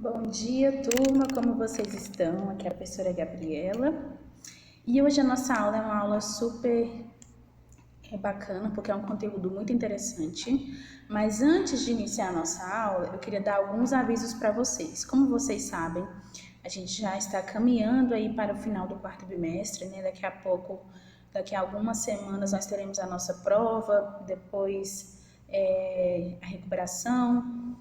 Bom dia, turma, como vocês estão? Aqui é a professora Gabriela e hoje a nossa aula é uma aula super bacana porque é um conteúdo muito interessante. Mas antes de iniciar a nossa aula, eu queria dar alguns avisos para vocês. Como vocês sabem, a gente já está caminhando aí para o final do quarto bimestre, né? Daqui a algumas semanas nós teremos a nossa prova, depois a recuperação.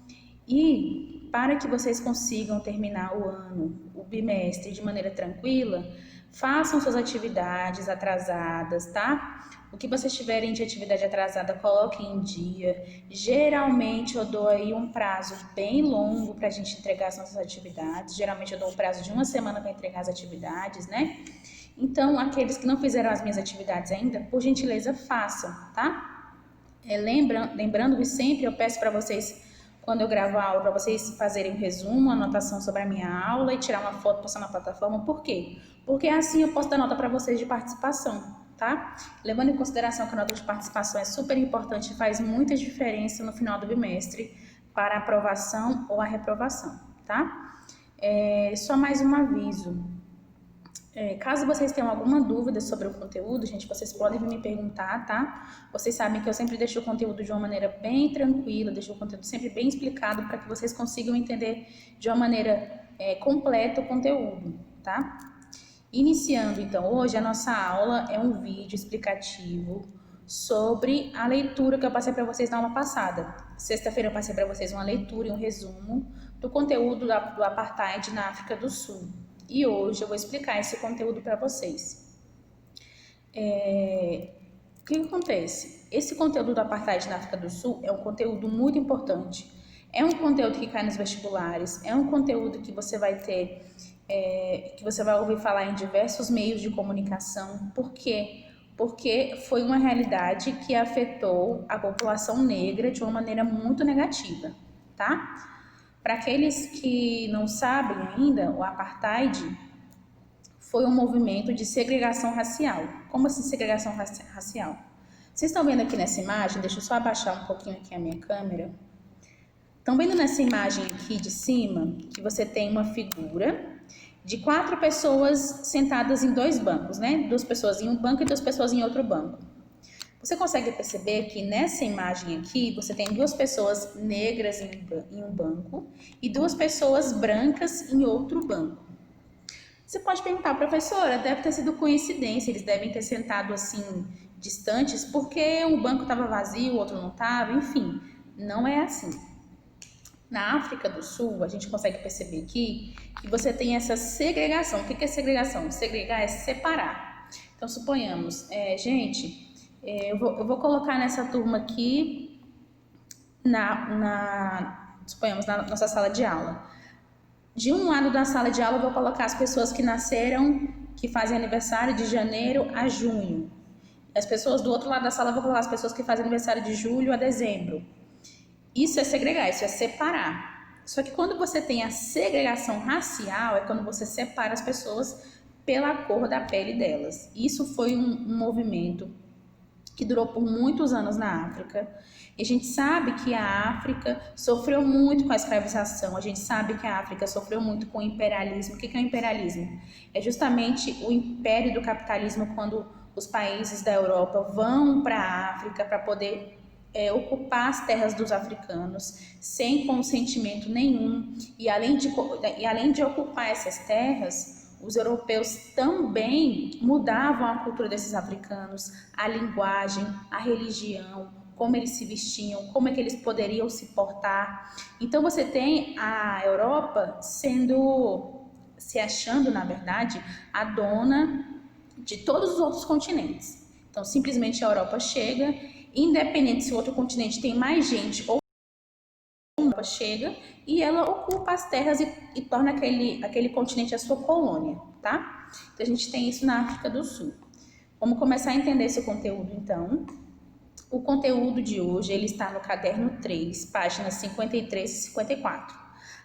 E para que vocês consigam terminar o ano, o bimestre de maneira tranquila, façam suas atividades atrasadas, tá? O que vocês tiverem de atividade atrasada, coloquem em dia. Geralmente eu dou aí um prazo bem longo para a gente entregar as nossas atividades. Geralmente eu dou um prazo de uma semana para entregar as atividades, né? Então, aqueles que não fizeram as minhas atividades ainda, por gentileza, façam, tá? Lembrando que sempre eu peço para vocês, quando eu gravo a aula, para vocês fazerem um resumo, uma anotação sobre a minha aula e tirar uma foto, postar na plataforma. Por quê? Porque assim eu posso dar nota para vocês de participação, tá? Levando em consideração que a nota de participação é super importante e faz muita diferença no final do bimestre para a aprovação ou a reprovação, tá? Só mais um aviso. Caso vocês tenham alguma dúvida sobre o conteúdo, gente, vocês podem vir me perguntar, tá? Vocês sabem que eu sempre deixo o conteúdo de uma maneira bem tranquila, deixo o conteúdo sempre bem explicado para que vocês consigam entender de uma maneira completa o conteúdo, tá? Iniciando, então, hoje a nossa aula é um vídeo explicativo sobre a leitura que eu passei para vocês na aula passada. Sexta-feira eu passei para vocês uma leitura e um resumo do conteúdo do Apartheid na África do Sul. E hoje eu vou explicar esse conteúdo para vocês. O que acontece? Esse conteúdo do Apartheid na África do Sul é um conteúdo muito importante. É um conteúdo que cai nos vestibulares, é um conteúdo que você vai ter, que você vai ouvir falar em diversos meios de comunicação. Por quê? Porque foi uma realidade que afetou a população negra de uma maneira muito negativa, tá? Para aqueles que não sabem ainda, o Apartheid foi um movimento de segregação racial. Como assim segregação racial? Vocês estão vendo aqui nessa imagem? Deixa eu só abaixar um pouquinho aqui a minha câmera. Estão vendo nessa imagem aqui de cima que você tem uma figura de 4 pessoas sentadas em 2 bancos, né? 2 pessoas em um banco e 2 pessoas em outro banco. Você consegue perceber que nessa imagem aqui você tem 2 pessoas negras em um banco e 2 pessoas brancas em outro banco. Você pode perguntar, professora, deve ter sido coincidência, eles devem ter sentado assim distantes porque um banco estava vazio, o outro não estava, enfim, não é assim. Na África do Sul, a gente consegue perceber aqui que você tem essa segregação. O que é segregação? Segregar é separar. Então, suponhamos, eu vou colocar nessa turma aqui, suponhamos, na nossa sala de aula. De um lado da sala de aula, eu vou colocar as pessoas que nasceram, que fazem aniversário de janeiro a junho. As pessoas do outro lado da sala, eu vou colocar as pessoas que fazem aniversário de julho a dezembro. Isso é segregar, isso é separar. Só que quando você tem a segregação racial, é quando você separa as pessoas pela cor da pele delas. Isso foi um movimento que durou por muitos anos na África. E a gente sabe que a África sofreu muito com a escravização, a gente sabe que a África sofreu muito com o imperialismo. O que é o imperialismo? É justamente o império do capitalismo quando os países da Europa vão para a África para poder ocupar as terras dos africanos sem consentimento nenhum. E além de ocupar essas terras, os europeus também mudavam a cultura desses africanos, a linguagem, a religião, como eles se vestiam, como é que eles poderiam se portar. Então você tem a Europa se achando, na verdade, a dona de todos os outros continentes. Então simplesmente a Europa chega, independente se o outro continente tem mais gente ou não, chega e ela ocupa as terras e torna aquele continente a sua colônia, tá? Então a gente tem isso na África do Sul. Vamos começar a entender esse conteúdo, então. O conteúdo de hoje ele está no caderno 3, páginas 53 e 54.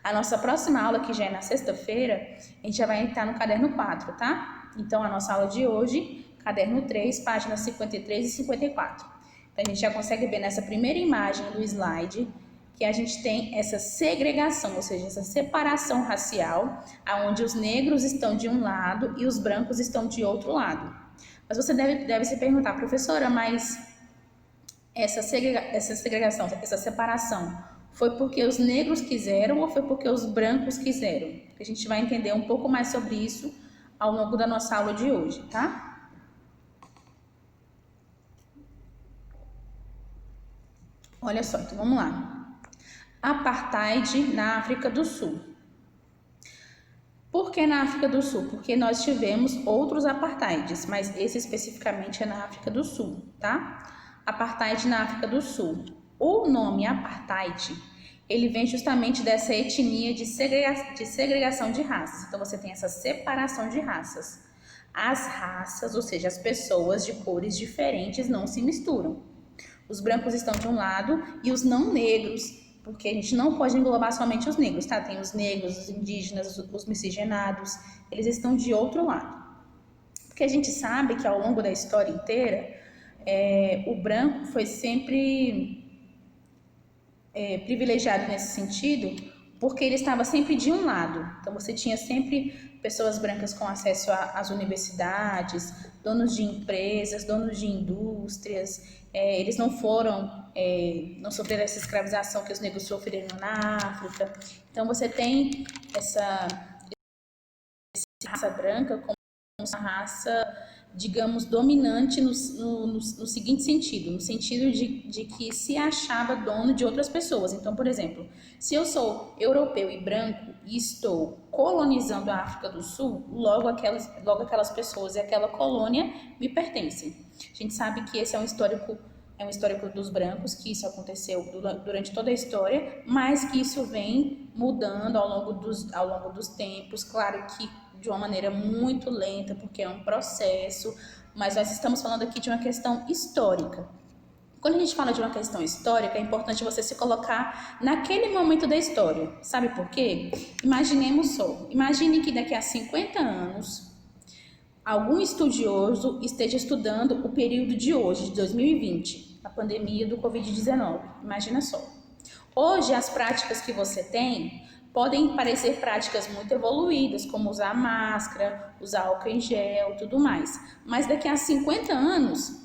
A nossa próxima aula, que já é na sexta-feira, a gente já vai entrar no caderno 4, tá? Então a nossa aula de hoje, caderno 3, páginas 53 e 54. Então a gente já consegue ver nessa primeira imagem do slide que a gente tem essa segregação, ou seja, essa separação racial, onde os negros estão de um lado e os brancos estão de outro lado. Mas você deve se perguntar, professora, mas essa segregação, essa separação, foi porque os negros quiseram ou foi porque os brancos quiseram? A gente vai entender um pouco mais sobre isso ao longo da nossa aula de hoje, tá? Olha só, então vamos lá. Apartheid na África do Sul. Por que na África do Sul? Porque nós tivemos outros apartheids, mas esse especificamente é na África do Sul, tá? Apartheid na África do Sul. O nome apartheid, ele vem justamente dessa etnia de segregação de raças. Então você tem essa separação de raças. As raças, ou seja, as pessoas de cores diferentes não se misturam. Os brancos estão de um lado e os não negros, porque a gente não pode englobar somente os negros, tá? Tem os negros, os indígenas, os miscigenados, eles estão de outro lado. Porque a gente sabe que ao longo da história inteira, o branco foi sempre privilegiado nesse sentido, porque ele estava sempre de um lado. Então você tinha sempre pessoas brancas com acesso às universidades, donos de empresas, donos de indústrias. Eles não não sofreram essa escravização que os negros sofreram na África. Então você tem essa raça branca como uma raça, digamos, dominante no seguinte sentido, no sentido de que se achava dono de outras pessoas. Então, por exemplo, se eu sou europeu e branco e estou colonizando a África do Sul, logo aquelas pessoas e aquela colônia me pertencem. A gente sabe que esse é um histórico dos brancos, que isso aconteceu durante toda a história, mas que isso vem mudando ao longo dos tempos, claro que de uma maneira muito lenta, porque é um processo, mas nós estamos falando aqui de uma questão histórica. Quando a gente fala de uma questão histórica, é importante você se colocar naquele momento da história. Sabe por quê? Imagine que daqui a 50 anos, algum estudioso esteja estudando o período de hoje, de 2020, a pandemia do Covid-19. Imagina só. Hoje, as práticas que você tem podem parecer práticas muito evoluídas, como usar máscara, usar álcool em gel, tudo mais. Mas daqui a 50 anos,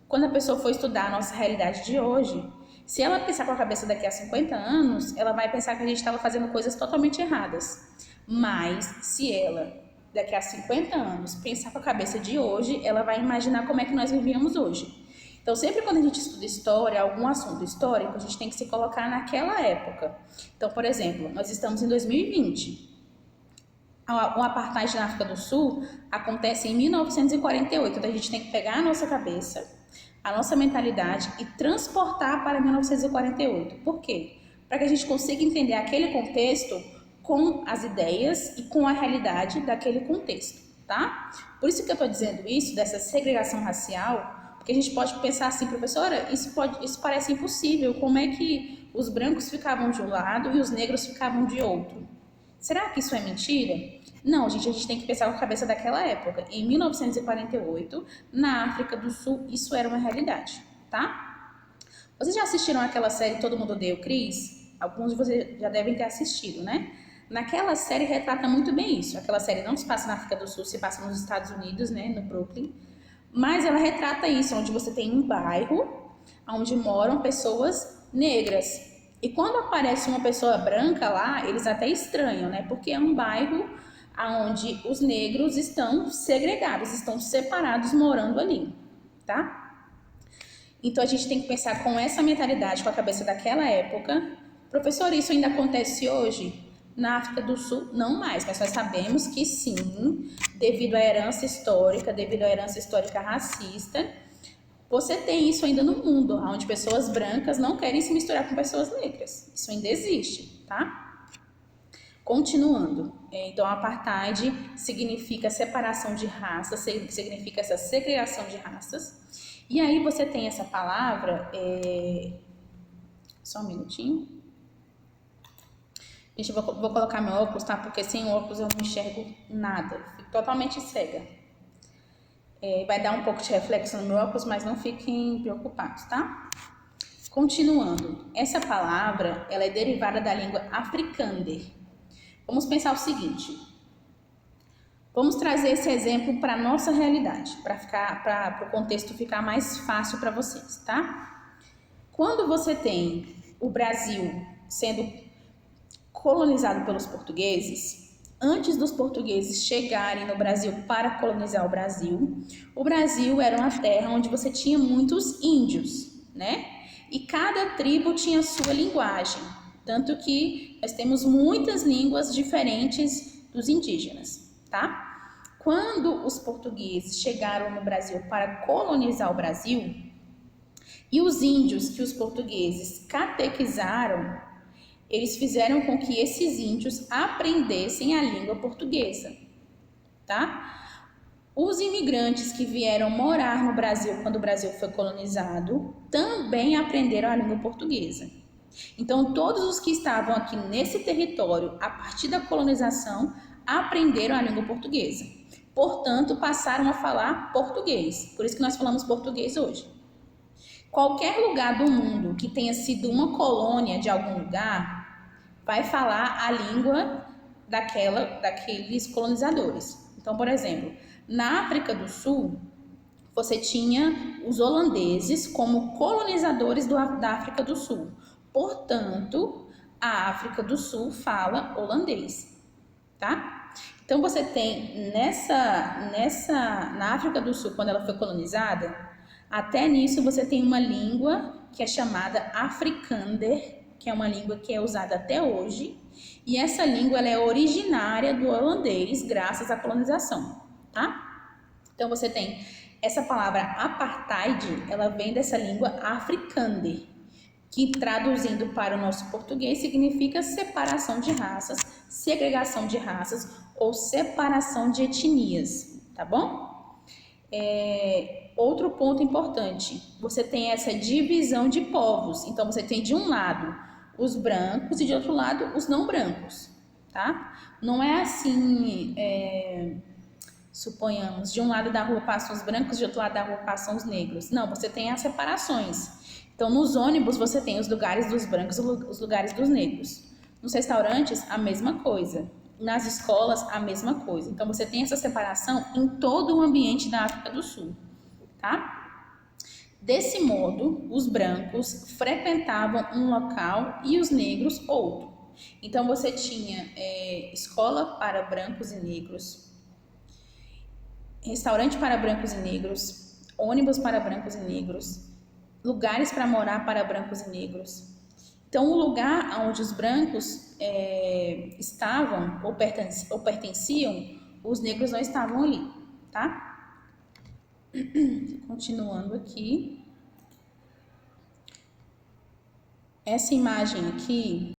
quando a pessoa for estudar a nossa realidade de hoje, se ela pensar com a cabeça daqui a 50 anos, ela vai pensar que a gente estava fazendo coisas totalmente erradas. Mas se ela, daqui a 50 anos, pensar com a cabeça de hoje, ela vai imaginar como é que nós vivíamos hoje. Então, sempre quando a gente estuda história, algum assunto histórico, a gente tem que se colocar naquela época. Então, por exemplo, nós estamos em 2020. O apartheid na África do Sul acontece em 1948. Então, a gente tem que pegar a nossa cabeça, a nossa mentalidade e transportar para 1948. Por quê? Para que a gente consiga entender aquele contexto com as ideias e com a realidade daquele contexto, tá? Por isso que eu estou dizendo isso, dessa segregação racial, porque a gente pode pensar assim, professora, isso parece impossível, como é que os brancos ficavam de um lado e os negros ficavam de outro? Será que isso é mentira? Não, gente, a gente tem que pensar com a cabeça daquela época. Em 1948, na África do Sul, isso era uma realidade, tá? Vocês já assistiram aquela série Todo Mundo Odeia o Chris? Alguns de vocês já devem ter assistido, né? Naquela série retrata muito bem isso. Aquela série não se passa na África do Sul, se passa nos Estados Unidos, né, no Brooklyn. Mas ela retrata isso, onde você tem um bairro onde moram pessoas negras. E quando aparece uma pessoa branca lá, eles até estranham, né? Porque é um bairro onde os negros estão segregados, estão separados morando ali, tá? Então a gente tem que pensar com essa mentalidade, com a cabeça daquela época. Professor, isso ainda acontece hoje? Na África do Sul, não mais, mas nós sabemos que sim, devido à herança histórica racista, você tem isso ainda no mundo, onde pessoas brancas não querem se misturar com pessoas negras. Isso ainda existe, tá? Continuando, então apartheid significa separação de raças, significa essa segregação de raças. E aí você tem essa palavra, só um minutinho. Gente, eu vou colocar meu óculos, tá? Porque sem óculos eu não enxergo nada. Fico totalmente cega. Vai dar um pouco de reflexo no meu óculos, mas não fiquem preocupados, tá? Continuando, essa palavra ela é derivada da língua africânder. Vamos pensar o seguinte. Vamos trazer esse exemplo para a nossa realidade, para o contexto ficar mais fácil para vocês, tá? Quando você tem o Brasil sendo colonizado pelos portugueses, antes dos portugueses chegarem no Brasil para colonizar o Brasil era uma terra onde você tinha muitos índios, né? E cada tribo tinha sua linguagem, tanto que nós temos muitas línguas diferentes dos indígenas, tá? Quando os portugueses chegaram no Brasil para colonizar o Brasil, e os índios que os portugueses catequizaram, eles fizeram com que esses índios aprendessem a língua portuguesa, tá? Os imigrantes que vieram morar no Brasil quando o Brasil foi colonizado também aprenderam a língua portuguesa. Então, todos os que estavam aqui nesse território, a partir da colonização, aprenderam a língua portuguesa. Portanto, passaram a falar português. Por isso que nós falamos português hoje. Qualquer lugar do mundo que tenha sido uma colônia de algum lugar, vai falar a língua daqueles colonizadores. Então, por exemplo, na África do Sul, você tinha os holandeses como colonizadores da África do Sul. Portanto, a África do Sul fala holandês, tá? Então, você tem na África do Sul, quando ela foi colonizada, até nisso você tem uma língua que é chamada africânder, que é uma língua que é usada até hoje, e essa língua ela é originária do holandês graças à colonização, tá? Então, você tem essa palavra apartheid, ela vem dessa língua africânder, que traduzindo para o nosso português significa separação de raças, segregação de raças ou separação de etnias, tá bom? Outro ponto importante, você tem essa divisão de povos, então você tem de um lado os brancos e de outro lado os não brancos, tá? Não é assim, suponhamos, de um lado da rua passam os brancos, de outro lado da rua passam os negros. Não, você tem as separações. Então, nos ônibus você tem os lugares dos brancos e os lugares dos negros. Nos restaurantes, a mesma coisa. Nas escolas, a mesma coisa. Então, você tem essa separação em todo o ambiente da África do Sul, tá? Desse modo, os brancos frequentavam um local e os negros outro. Então, você tinha escola para brancos e negros, restaurante para brancos e negros, ônibus para brancos e negros, lugares para morar para brancos e negros. Então, o lugar onde os brancos estavam ou pertenciam, os negros não estavam ali, tá? Continuando aqui. Essa imagem aqui,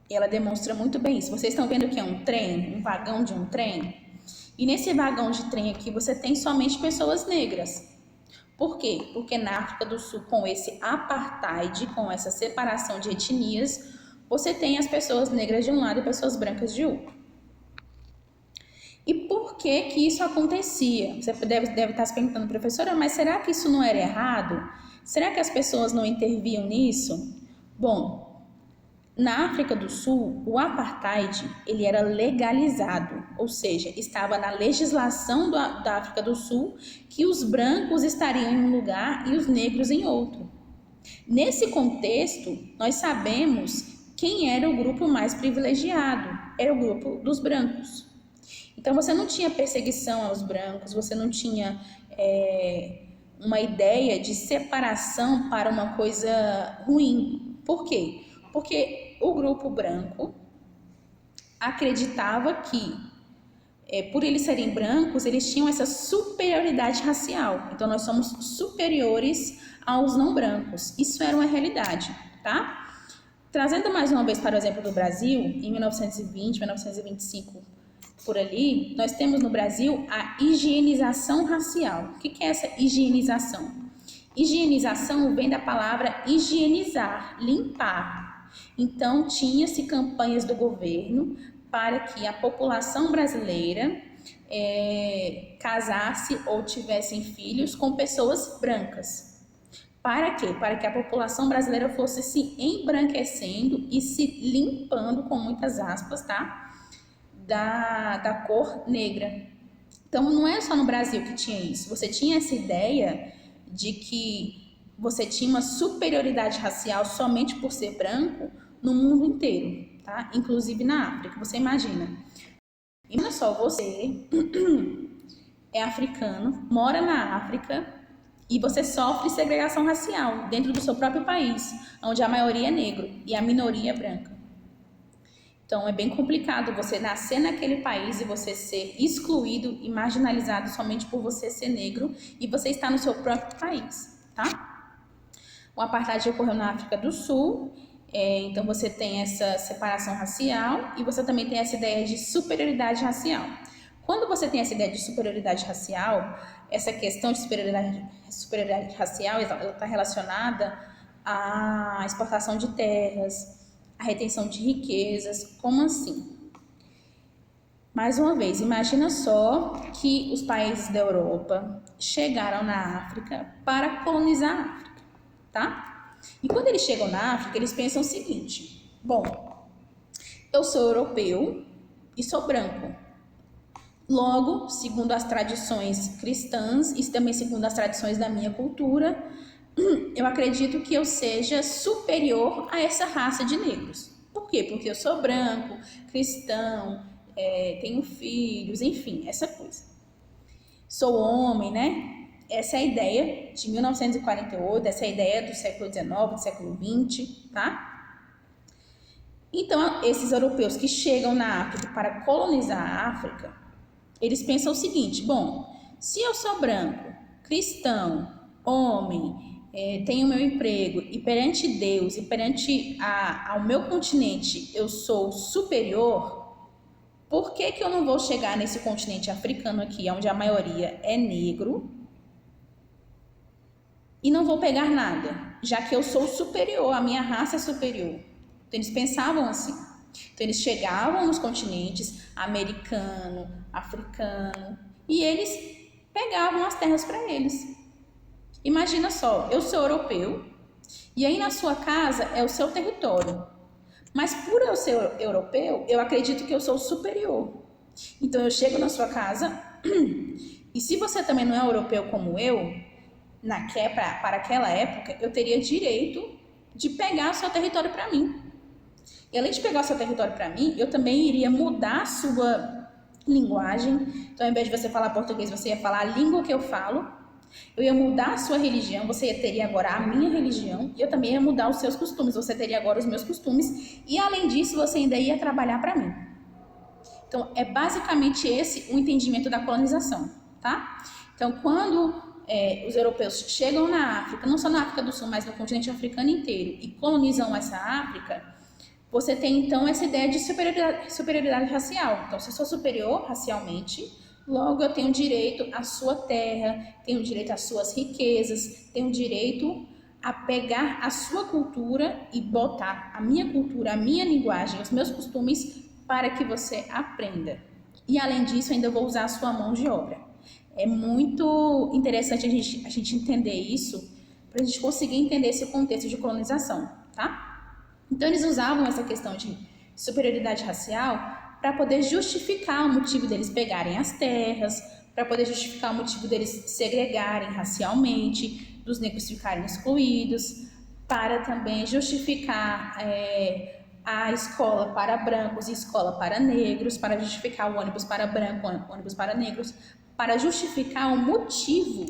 ela demonstra muito bem isso. Vocês estão vendo que é um trem, um vagão de um trem? E nesse vagão de trem aqui, você tem somente pessoas negras. Por quê? Porque na África do Sul, com esse apartheid, com essa separação de etnias, você tem as pessoas negras de um lado e pessoas brancas de outro. E por que que isso acontecia? Você deve estar se perguntando, professora, mas será que isso não era errado? Será que as pessoas não interviam nisso? Bom, na África do Sul, o apartheid ele era legalizado, ou seja, estava na legislação da África do Sul que os brancos estariam em um lugar e os negros em outro. Nesse contexto, nós sabemos quem era o grupo mais privilegiado, era o grupo dos brancos. Então, você não tinha perseguição aos brancos, você não tinha uma ideia de separação para uma coisa ruim. Por quê? Porque o grupo branco acreditava que, por eles serem brancos, eles tinham essa superioridade racial. Então, nós somos superiores aos não brancos. Isso era uma realidade, tá? Trazendo mais uma vez para o exemplo do Brasil, em 1920, 1925, por ali, nós temos no Brasil a higienização racial. O que é essa higienização? Higienização vem da palavra higienizar, limpar. Então, tinha-se campanhas do governo para que a população brasileira casasse ou tivessem filhos com pessoas brancas. Para quê? Para que a população brasileira fosse se embranquecendo e se limpando, com muitas aspas, tá? Da cor negra. Então, não é só no Brasil que tinha isso. Você tinha essa ideia de que você tinha uma superioridade racial somente por ser branco no mundo inteiro, tá? Inclusive na África. Você imagina só, você é africano, mora na África e você sofre segregação racial dentro do seu próprio país, onde a maioria é negro e a minoria é branca. Então é bem complicado você nascer naquele país e você ser excluído e marginalizado somente por você ser negro e você estar no seu próprio país, tá? O apartheid ocorreu na África do Sul, então você tem essa separação racial e você também tem essa ideia de superioridade racial. Quando você tem essa ideia de superioridade racial, essa questão de superioridade racial está relacionada à exportação de terras, a retenção de riquezas. Como assim? Mais uma vez, imagina só que os países da Europa chegaram na África para colonizar a África, tá? E quando eles chegam na África, eles pensam o seguinte: bom, eu sou europeu e sou branco. Logo, segundo as tradições cristãs e também segundo as tradições da minha cultura, eu acredito que eu seja superior a essa raça de negros. Por quê? Porque eu sou branco, cristão, tenho filhos, enfim, essa coisa. Sou homem, né? Essa é a ideia de 1948, essa é a ideia do século XIX, do século XX, tá? Então, esses europeus que chegam na África para colonizar a África, eles pensam o seguinte: bom, se eu sou branco, cristão, homem, tenho meu emprego e perante Deus e perante ao meu continente eu sou superior, por que eu não vou chegar nesse continente africano aqui, onde a maioria é negro, e não vou pegar nada, já que eu sou superior, a minha raça é superior? Então eles pensavam assim. Então eles chegavam nos continentes americano, africano, e eles pegavam as terras para eles. Imagina só, eu sou europeu e aí na sua casa é o seu território. Mas por eu ser europeu, eu acredito que eu sou superior. Então eu chego na sua casa e se você também não é europeu como eu, para aquela época, eu teria direito de pegar o seu território para mim. E além de pegar o seu território para mim, eu também iria mudar a sua linguagem. Então, ao invés de você falar português, você ia falar a língua que eu falo. Eu ia mudar a sua religião, você teria agora a minha religião. E eu também ia mudar os seus costumes, você teria agora os meus costumes. E além disso, você ainda ia trabalhar para mim. Então, é basicamente esse o entendimento da colonização, tá? Então, quando os europeus chegam na África, não só na África do Sul, mas no continente africano inteiro, e colonizam essa África, você tem então essa ideia de superioridade racial. Então, se eu sou superior racialmente, logo eu tenho direito à sua terra, tenho direito às suas riquezas, tenho direito a pegar a sua cultura e botar a minha cultura, a minha linguagem, os meus costumes para que você aprenda. E além disso, ainda vou usar a sua mão de obra. É muito interessante a gente entender isso, para a gente conseguir entender esse contexto de colonização, tá? Então, eles usavam essa questão de superioridade racial para poder justificar o motivo deles pegarem as terras, para poder justificar o motivo deles segregarem racialmente, dos negros ficarem excluídos, para também justificar a escola para brancos e escola para negros, para justificar o ônibus para branco, ônibus para negros, para justificar o motivo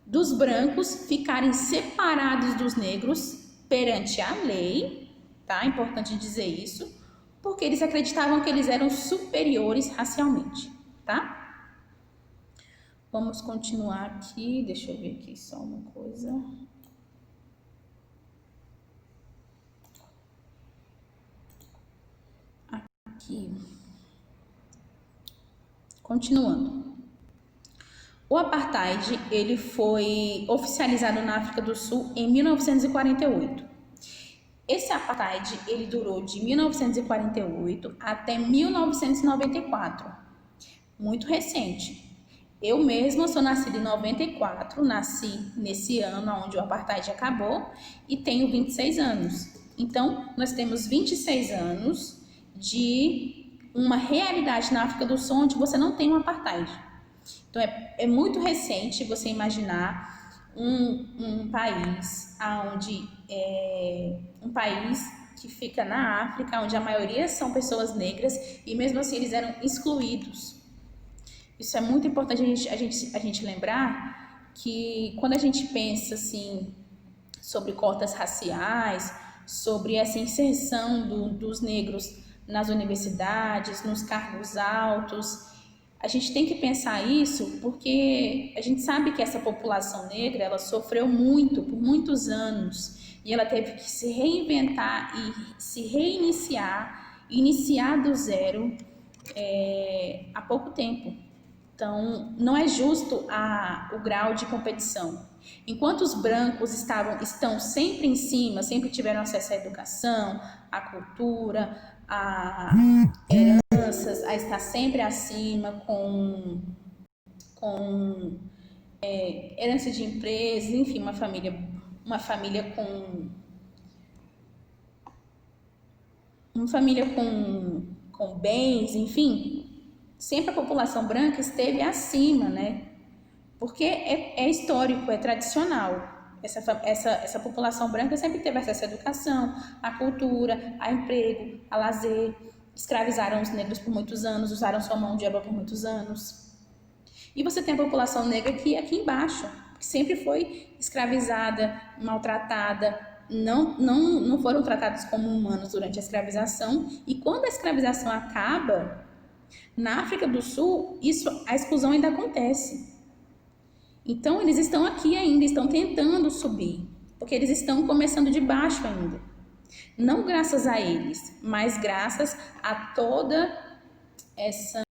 dos brancos ficarem separados dos negros perante a lei, tá? É importante dizer isso, porque eles acreditavam que eles eram superiores racialmente, tá? Vamos continuar aqui, deixa eu ver aqui só uma coisa. Aqui. Continuando. O apartheid, ele foi oficializado na África do Sul em 1948. Esse apartheid, ele durou de 1948 até 1994. Muito recente. Eu mesma sou nascida em 94, nasci nesse ano onde o apartheid acabou e tenho 26 anos. Então, nós temos 26 anos de uma realidade na África do Sul onde você não tem um apartheid. Então, é muito recente você imaginar um país onde um país que fica na África, onde a maioria são pessoas negras e mesmo assim eles eram excluídos. Isso é muito importante a gente lembrar que quando a gente pensa assim sobre cotas raciais, sobre essa inserção dos negros nas universidades, nos cargos altos, a gente tem que pensar isso porque a gente sabe que essa população negra ela sofreu muito por muitos anos e ela teve que se reinventar e se reiniciar, iniciar do zero há pouco tempo. Então, não é justo o grau de competição. Enquanto os brancos estão sempre em cima, sempre tiveram acesso à educação, à cultura, a heranças, a estar sempre acima com herança de empresas, enfim, com bens, enfim, sempre a população branca esteve acima, né? Porque é histórico, é tradicional. Essa população branca sempre teve acesso à educação, à cultura, a emprego, a lazer. Escravizaram os negros por muitos anos, usaram sua mão de obra por muitos anos. E você tem a população negra aqui embaixo, que sempre foi escravizada, maltratada, não foram tratados como humanos durante a escravização. E quando a escravização acaba, na África do Sul, a exclusão ainda acontece. Então, eles estão aqui ainda, estão tentando subir, porque eles estão começando de baixo ainda. Não graças a eles, mas graças a toda essa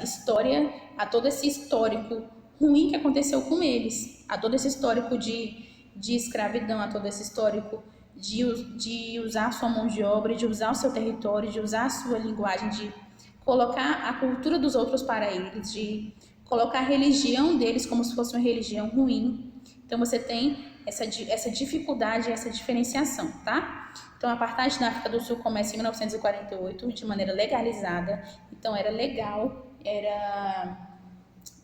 história, a todo esse histórico ruim que aconteceu com eles, a todo esse histórico de escravidão, a todo esse histórico de usar a sua mão de obra, de usar o seu território, de usar a sua linguagem, de colocar a cultura dos outros para eles, de colocar a religião deles como se fosse uma religião ruim. Então você tem essa dificuldade, essa diferenciação, tá? Então a apartheid na África do Sul começa em 1948 de maneira legalizada. Então era legal,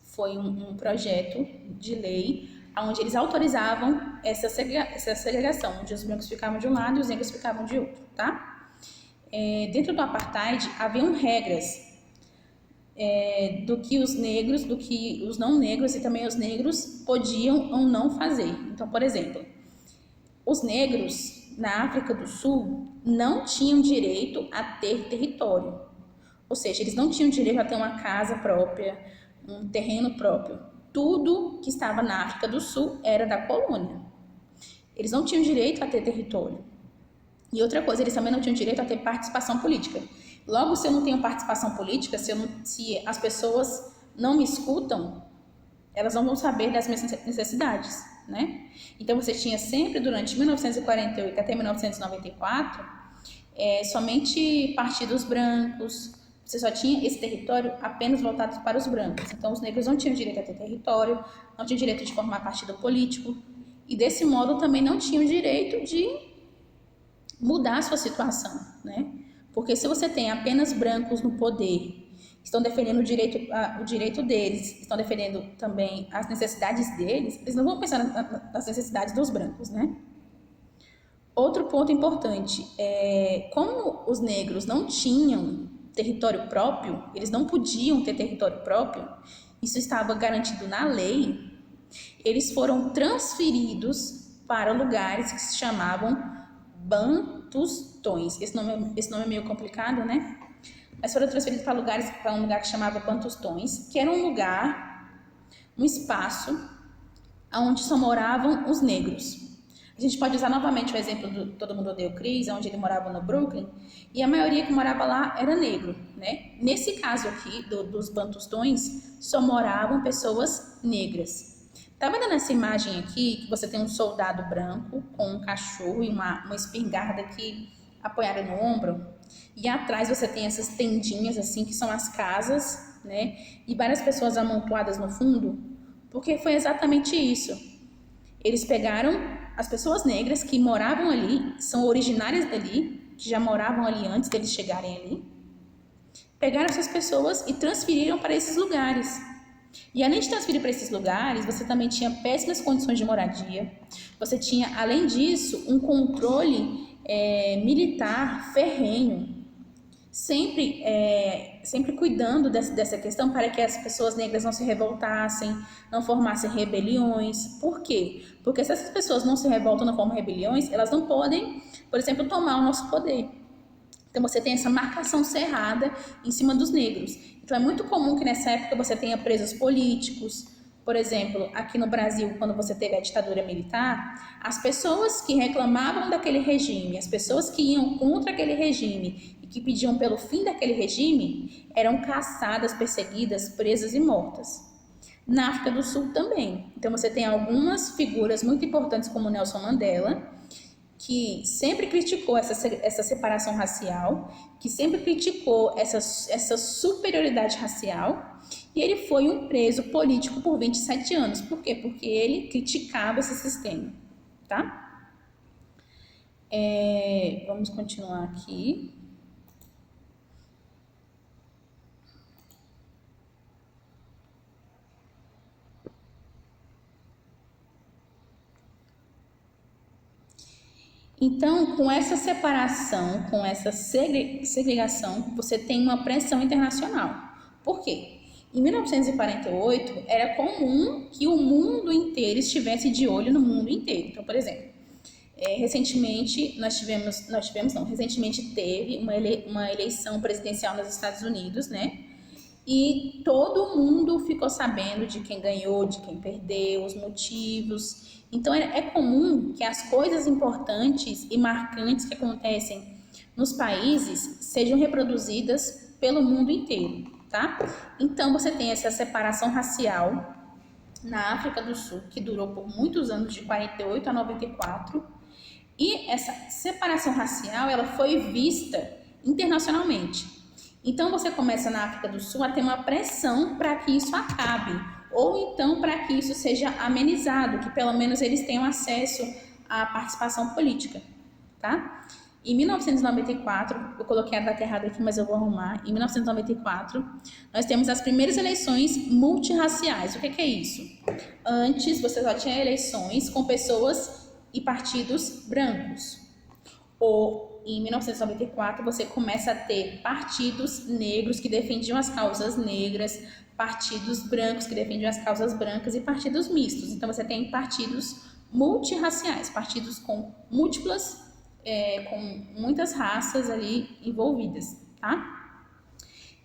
foi um projeto de lei onde eles autorizavam essa segregação, onde os brancos ficavam de um lado e os negros ficavam de outro, tá? Dentro do apartheid haviam regras do que os negros, do que os não negros e também os negros podiam ou não fazer. Então, por exemplo, os negros na África do Sul não tinham direito a ter território, ou seja, eles não tinham direito a ter uma casa própria, um terreno próprio. Tudo que estava na África do Sul era da colônia. Eles não tinham direito a ter território. E outra coisa, eles também não tinham direito a ter participação política. Logo, se eu não tenho participação política, se as pessoas não me escutam, elas não vão saber das minhas necessidades, né? Então, você tinha sempre, durante 1948 até 1994, somente partidos brancos, você só tinha esse território apenas voltado para os brancos. Então, os negros não tinham direito a ter território, não tinham direito de formar partido político, e desse modo também não tinham direito de mudar a sua situação, né? Porque se você tem apenas brancos no poder, estão defendendo o direito deles, estão defendendo também as necessidades deles, eles não vão pensar nas necessidades dos brancos, né? Outro ponto importante como os negros não tinham território próprio, eles não podiam ter território próprio, isso estava garantido na lei, eles foram transferidos para lugares que se chamavam Bantustões. Esse nome é meio complicado, né? Mas foram transferidos para um lugar que chamava Bantustões, que era um espaço onde só moravam os negros. A gente pode usar novamente o exemplo do Todo Mundo Odeia o Chris, onde ele morava no Brooklyn, e a maioria que morava lá era negro, né? Nesse caso aqui, dos Bantustões, só moravam pessoas negras. Tá vendo nessa imagem aqui que você tem um soldado branco com um cachorro e uma espingarda aqui apoiada no ombro? E atrás você tem essas tendinhas assim que são as casas né? E várias pessoas amontoadas no fundo, porque foi exatamente isso. Eles pegaram as pessoas negras que moravam ali, são originárias dali, que já moravam ali antes deles chegarem ali, pegaram essas pessoas e transferiram para esses lugares. E além de transferir para esses lugares, você também tinha péssimas condições de moradia. Você tinha, além disso, um controle militar ferrenho, sempre cuidando dessa questão para que as pessoas negras não se revoltassem, não formassem rebeliões. Por quê? Porque se essas pessoas não se revoltam, não formam rebeliões, elas não podem, por exemplo, tomar o nosso poder. Então você tem essa marcação cerrada em cima dos negros. Então é muito comum que nessa época você tenha presos políticos. Por exemplo, aqui no Brasil, quando você teve a ditadura militar, as pessoas que reclamavam daquele regime, as pessoas que iam contra aquele regime e que pediam pelo fim daquele regime, eram caçadas, perseguidas, presas e mortas. Na África do Sul também. Então você tem algumas figuras muito importantes como Nelson Mandela, que sempre criticou essa separação racial, que sempre criticou essa superioridade racial, e ele foi um preso político por 27 anos. Por quê? Porque ele criticava esse sistema, tá? Vamos continuar aqui. Então, com essa separação, com essa segregação, você tem uma pressão internacional. Por quê? Em 1948, era comum que o mundo inteiro estivesse de olho no mundo inteiro. Então, por exemplo, recentemente recentemente teve uma eleição presidencial nos Estados Unidos, né? E todo mundo ficou sabendo de quem ganhou, de quem perdeu, os motivos. Então é comum que as coisas importantes e marcantes que acontecem nos países sejam reproduzidas pelo mundo inteiro, tá? Então você tem essa separação racial na África do Sul, que durou por muitos anos, de 48 a 94, e essa separação racial ela foi vista internacionalmente. Então você começa na África do Sul a ter uma pressão para que isso acabe, ou então para que isso seja amenizado, que pelo menos eles tenham acesso à participação política, tá? Em 1994, eu coloquei a data errada aqui, mas eu vou arrumar. Em 1994, nós temos as primeiras eleições multirraciais. O que é isso? Antes, você só tinha eleições com pessoas e partidos brancos. Ou em 1994 você começa a ter partidos negros que defendiam as causas negras, partidos brancos que defendiam as causas brancas e partidos mistos. Então você tem partidos multirraciais, partidos com muitas raças ali envolvidas, tá?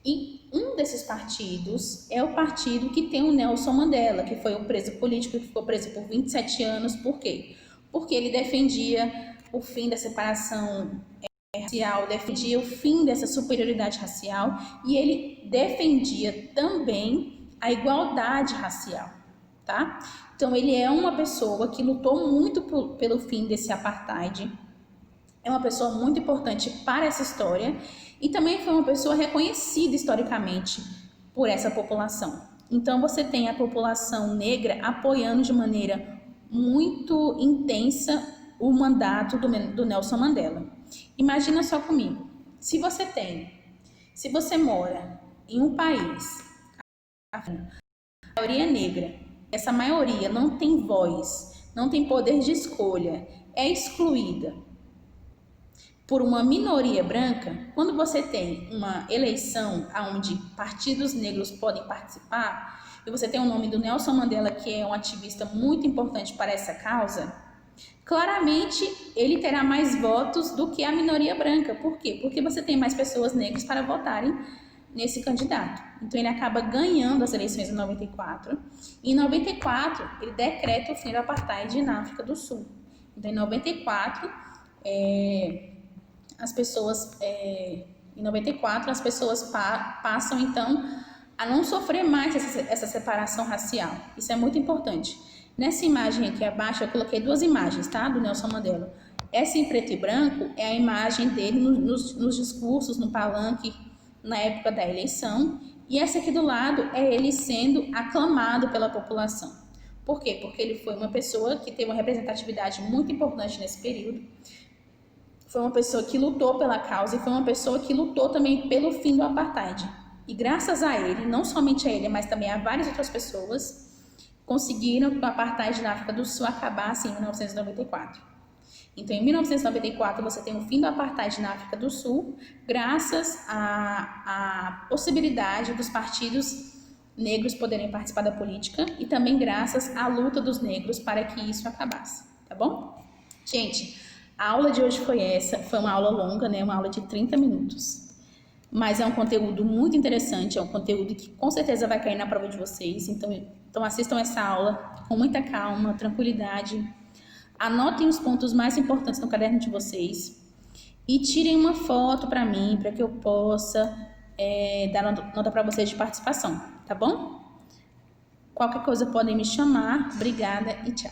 E um desses partidos é o partido que tem o Nelson Mandela, que foi um preso político que ficou preso por 27 anos. Por quê? Porque ele defendia o fim da separação racial, defendia o fim dessa superioridade racial e ele defendia também a igualdade racial, tá? Então ele é uma pessoa que lutou muito pelo fim desse apartheid, é uma pessoa muito importante para essa história e também foi uma pessoa reconhecida historicamente por essa população. Então você tem a população negra apoiando de maneira muito intensa o mandato do Nelson Mandela. Imagina só comigo, se você mora em um país, a maioria é negra, essa maioria não tem voz, não tem poder de escolha, é excluída por uma minoria branca, quando você tem uma eleição onde partidos negros podem participar, e você tem o nome do Nelson Mandela, que é um ativista muito importante para essa causa, claramente ele terá mais votos do que a minoria branca. Por quê? Porque você tem mais pessoas negras para votarem nesse candidato. Então ele acaba ganhando as eleições em 94. E em 94 ele decreta o fim do apartheid na África do Sul. Então em 94 as pessoas passam então a não sofrer mais essa separação racial. Isso é muito importante. Nessa imagem aqui abaixo eu coloquei duas imagens, tá? Do Nelson Mandela. Essa em preto e branco é a imagem dele nos discursos, no palanque, na época da eleição, e essa aqui do lado é ele sendo aclamado pela população. Por quê? Porque ele foi uma pessoa que teve uma representatividade muito importante nesse período, foi uma pessoa que lutou pela causa e foi uma pessoa que lutou também pelo fim do apartheid. E graças a ele, não somente a ele, mas também a várias outras pessoas, conseguiram que o apartheid na África do Sul acabasse em 1994. Então, em 1994, você tem o fim do apartheid na África do Sul, graças à possibilidade dos partidos negros poderem participar da política e também graças à luta dos negros para que isso acabasse, tá bom? Gente, a aula de hoje foi essa, foi uma aula longa, né? Uma aula de 30 minutos. Mas é um conteúdo muito interessante, é um conteúdo que com certeza vai cair na prova de vocês. Então assistam essa aula com muita calma, tranquilidade. Anotem os pontos mais importantes no caderno de vocês e tirem uma foto para mim, para que eu possa dar nota para vocês de participação, tá bom? Qualquer coisa podem me chamar. Obrigada e tchau.